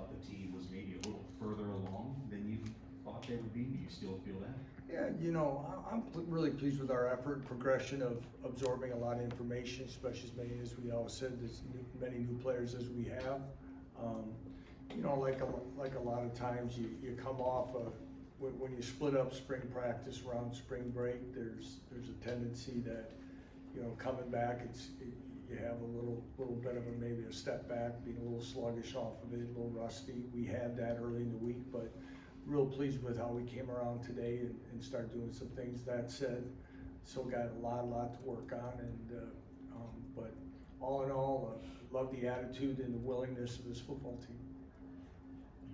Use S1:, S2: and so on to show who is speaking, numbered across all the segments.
S1: thought the team was maybe a little further along than you thought they would be. Do you still feel that?
S2: Yeah, I'm really pleased with our effort, progression of absorbing a lot of information, especially as many as we always said, as many new players as we have. Like a lot of times you come off when you split up spring practice around spring break, there's a tendency that, coming back, you have a little bit of maybe a step back, being a little sluggish off of it, a little rusty. We had that early in the week, but real pleased with how we came around today and started doing some things. That said, still got a lot to work on, but all in all, love the attitude and the willingness of this football team.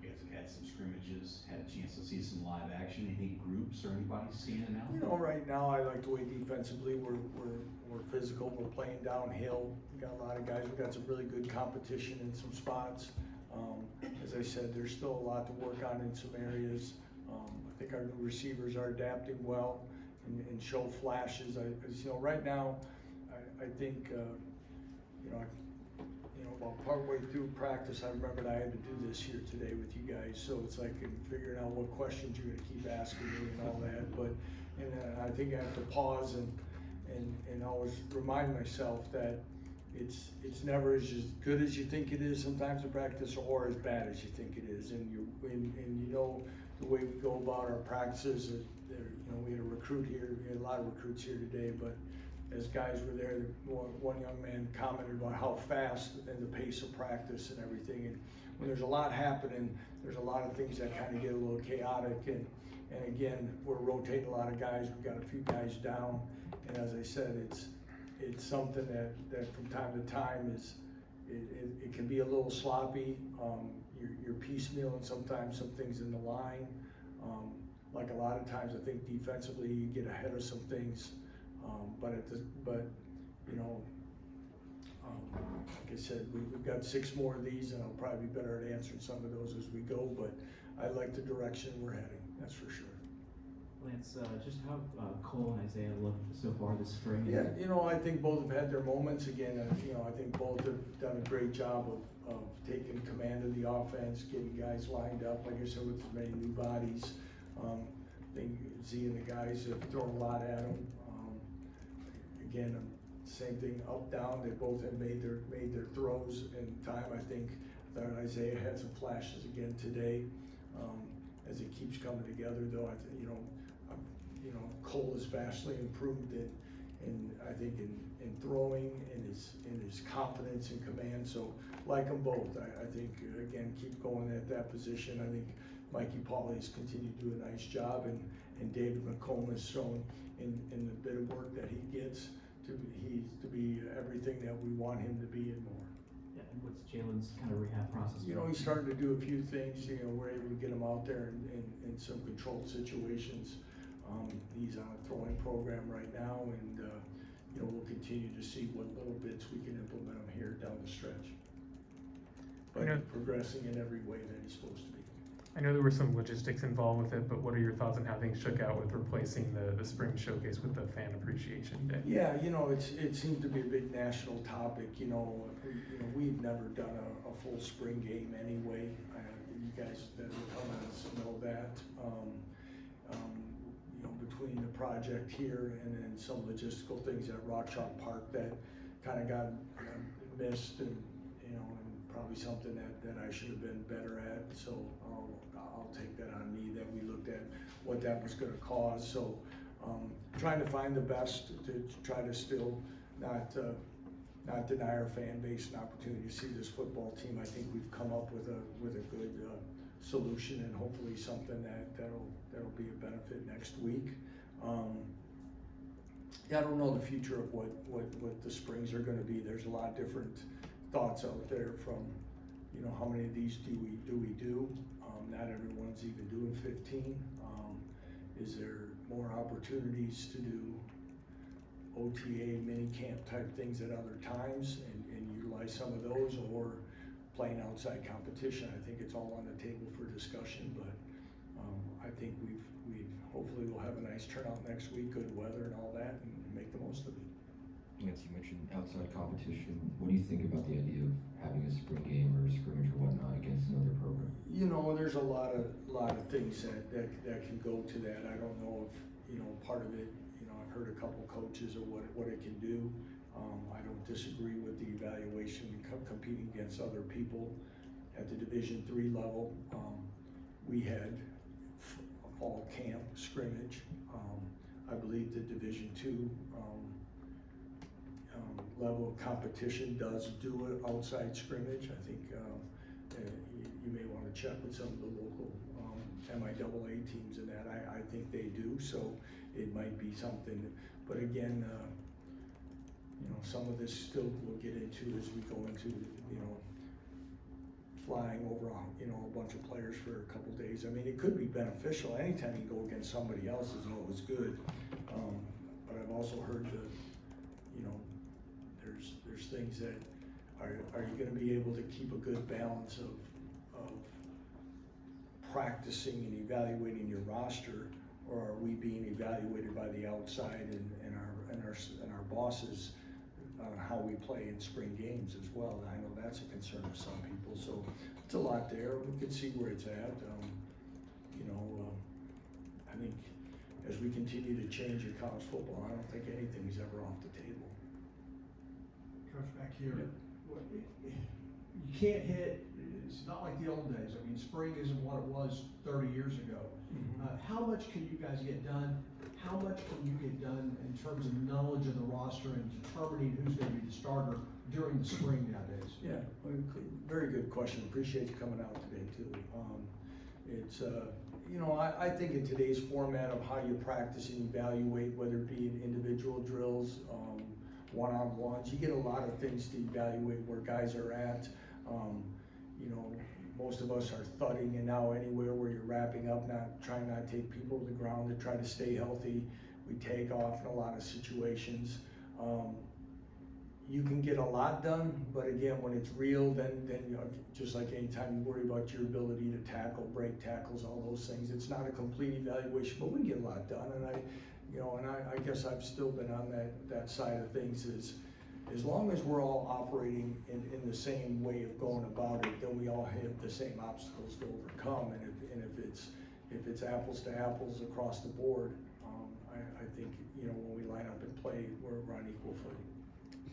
S1: You guys have had some scrimmages, had a chance to see some live action. Any groups or anybody seeing it now?
S2: Right now I like the way defensively we're physical. We're playing downhill. We got a lot of guys. We got some really good competition in some spots. As I said, there's still a lot to work on in some areas. I think our new receivers are adapting well and show flashes. Right now, I think, about partway through practice, I remembered I had to do this here today with you guys. So it's like figuring out what questions you're going to keep asking me and all that. And I think I have to pause and always remind myself that it's never as good as you think it is sometimes in practice, or as bad as you think it is. And the way we go about our practices. We had a recruit here. We had a lot of recruits here today, but as guys were there, one young man commented about how fast and the pace of practice and everything. And when there's a lot happening, there's a lot of things that kind of get a little chaotic. And again, we're rotating a lot of guys. We've got a few guys down. And as I said, it's something that from time to time it can be a little sloppy. You're piecemealing sometimes some things in the line. Like a lot of times, I think defensively you get ahead of some things. Like I said, we've got 6 more of these, and I'll probably be better at answering some of those as we go. But I like the direction we're heading. That's for sure.
S3: Lance, just how Cole and Isaiah looked so far this spring?
S2: Yeah, I think both have had their moments. Again, I think both have done a great job of taking command of the offense, getting guys lined up. Like I said, with as many new bodies, I think Z and the guys have thrown a lot at them. Again, same thing, up, down. They both have made their throws in time. I think that Isaiah had some flashes again today. As it keeps coming together, though, Cole has vastly improved I think in throwing, in his confidence and command. So like them both. I think again, keep going at that position. I think Mikey Pauley's continued to do a nice job, and David McComb has shown in the bit of work that he gets to be everything that we want him to be and more.
S3: Yeah, and what's Jalen's kind of rehab process?
S2: He's starting to do a few things. We're able to get him out there in some controlled situations. He's on a throwing program right now, and we'll continue to see what little bits we can implement him here down the stretch. But progressing in every way that he's supposed to be.
S4: I know there were some logistics involved with it, but what are your thoughts on how things shook out with replacing the spring showcase with the fan appreciation day?
S2: Yeah, it seems to be a big national topic. We've never done a full spring game anyway. You guys that have come on us know that. Between the project here and then some logistical things at Rock Chalk Park that kind of got missed, and probably something that I should have been better at. So I'll take that on me, that we looked at what that was going to cause. So trying to find the best to try to still not deny our fan base an opportunity to see this football team. I think we've come up with a good solution, and hopefully something that'll be a benefit next week. I don't know the future of what the springs are going to be. There's a lot of different thoughts out there from, how many of these do we do? Not everyone's even doing 15. Is there more opportunities to do OTA, mini camp type things at other times and utilize some of those, or playing outside competition? I think it's all on the table for discussion, but I think we've hopefully we'll have a nice turnout next week, good weather and all that, and make the most of it.
S5: Yes, you mentioned outside competition. What do you think about the idea of having a spring game or a scrimmage or whatnot against another program?
S2: You know, there's a lot of things that can go to that. I don't know if, you know, part of it, you know, I've heard a couple coaches of what it can do. I don't disagree with the evaluation and competing against other people at the Division III level. We had a fall camp scrimmage. I believe the Division II level of competition does do an outside scrimmage. I think you may want to check with some of the local MIAA teams in that. I think they do, so it might be something. But again, you know, some of this still we'll get into as we go into, you know, flying over, you know, a bunch of players for a couple days. I mean, it could be beneficial. Anytime you go against somebody else is always good. But I've also heard that, you know, there's things that are you going to be able to keep a good balance of practicing and evaluating your roster, or are we being evaluated by the outside and our bosses on how we play in spring games as well? And I know that's a concern of some people, so it's a lot there. We can see where it's at. You know, I think as we continue to change in college football, I don't think anything's ever off the table.
S6: Coach, back here, you can't hit, it's not like the old days. I mean, spring isn't what it was 30 years ago. How much can you guys get done? How much can you get done in terms of knowledge of the roster and determining who's going to be the starter during the spring nowadays?
S2: Yeah, very good question. Appreciate you coming out today too. It's, you know, I think in today's format of how you practice and evaluate, whether it be in individual drills, one-on-ones, you get a lot of things to evaluate where guys are at. You know, most of us are thudding, and now anywhere where you're wrapping up, trying not to take people to the ground to try to stay healthy. We take off in a lot of situations. You can get a lot done, but again, when it's real, then you know, just like anytime you worry about your ability to tackle, break tackles, all those things, it's not a complete evaluation, but we can get a lot done. And I guess I've still been on that side of things. Is as long as we're all operating in the same way of going about it, then we all have the same obstacles to overcome. And if it's apples to apples across the board, I think, you know, when we line up and play, we're on equal footing.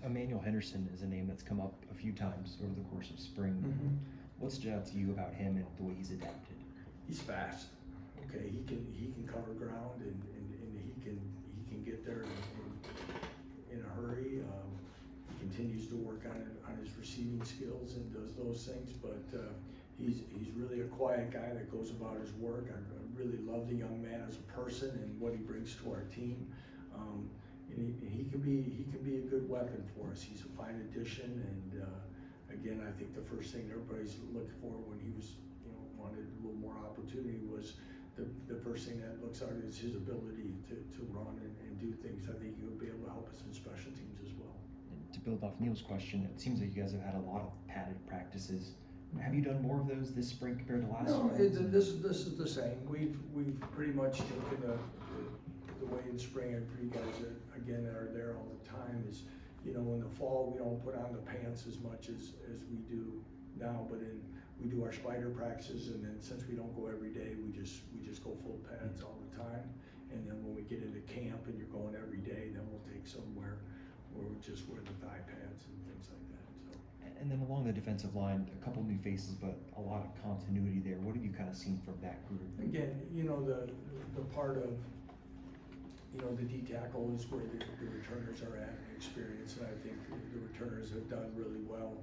S5: Emmanuel Henderson is a name that's come up a few times over the course of spring. What stood out to you about him and the way he's adapted?
S2: He's fast. Okay, he can cover ground and he can get there in a hurry. He continues to work on his receiving skills and does those things, but he's really a quiet guy that goes about his work. I really love the young man as a person and what he brings to our team. And he can be a good weapon for us. He's a fine addition, and again, I think the first thing everybody's looked for when he was, you know, wanted a little more opportunity was the first thing that looks out is his ability to run and do things. I think he'll be able to help us in special teams as well.
S5: And to build off Neil's question, it seems like you guys have had a lot of padded practices. Have you done more of those this spring compared to last year?
S2: No, this is the same. We've pretty much taken the way in spring, and for you guys that again are there all the time, is, you know, in the fall we don't put on the pants as much as we do now, but we do our spider practices, and then since we don't go every day, we just go full pads all the time. And then when we get into camp and you're going every day, then we'll take somewhere where we just wear the thigh pads and things like that. So.
S5: And then along the defensive line, a couple new faces, but a lot of continuity there. What have you kind of seen from that group?
S2: Again, you know, the part of, you know, the D tackle is where the returners are at in experience, and I think the returners have done really well.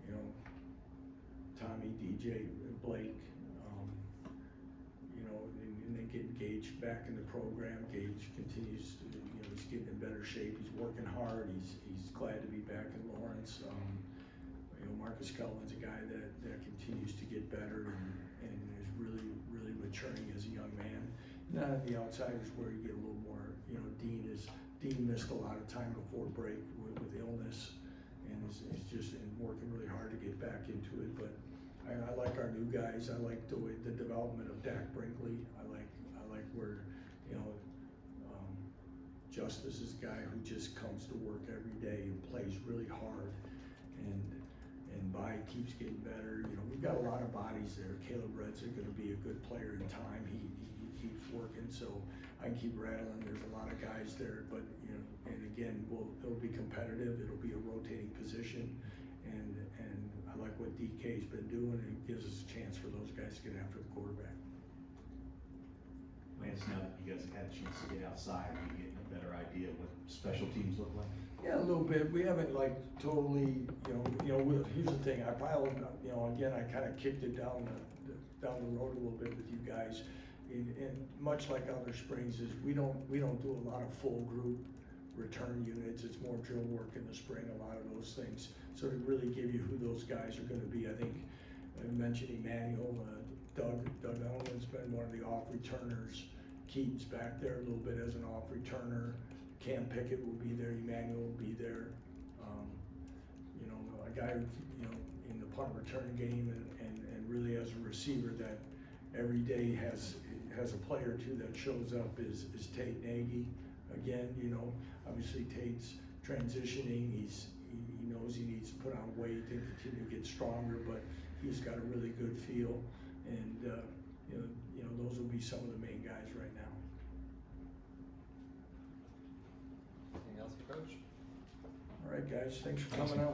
S2: You know, Tommy, DJ, and Blake, you know, and they get Gage back in the program. Gage continues to, you know, he's getting in better shape. He's working hard. He's glad to be back in Lawrence. You know, Marcus Kelvin's a guy that continues to get better and is really maturing as a young man. Not on the outside is where you get a little more, you know, Dean missed a lot of time before break with illness, and is just working really hard to get back into it. But I like our new guys. I like the development of Dak Brinkley. I like where, you know, Justice is a guy who just comes to work every day and plays really hard, and and Bide keeps getting better. You know, we've got a lot of bodies there. Caleb Red's gonna be a good player in time. He keeps working, so I can keep rattling. There's a lot of guys there, but, you know, and again, it'll be competitive. It'll be a rotating position, and I like what DK's been doing, and it gives us a chance for those guys to get after the quarterback.
S1: Lance, now that you guys have had a chance to get outside, are you getting a better idea of what special teams look like?
S2: Yeah, a little bit. We haven't like totally, here's the thing, I piled, again, I kind of kicked it down the road a little bit with you guys. And much like other springs is, we don't do a lot of full group return units. It's more drill work in the spring, a lot of those things. So to really give you who those guys are gonna be, I think I mentioned Emmanuel, Doug Ellen's been one of the off returners. Keaton's back there a little bit as an off returner. Cam Pickett will be there, Emmanuel will be there. A guy, in the punt return game and really as a receiver that every day has a player or two that shows up is Tate Nagy. Again, obviously Tate's transitioning, he knows he needs to put on weight and continue to get stronger, but he's got a really good feel, and those will be some of the main guys right now.
S5: Anything else for Coach?
S2: All right, guys, thanks for coming out.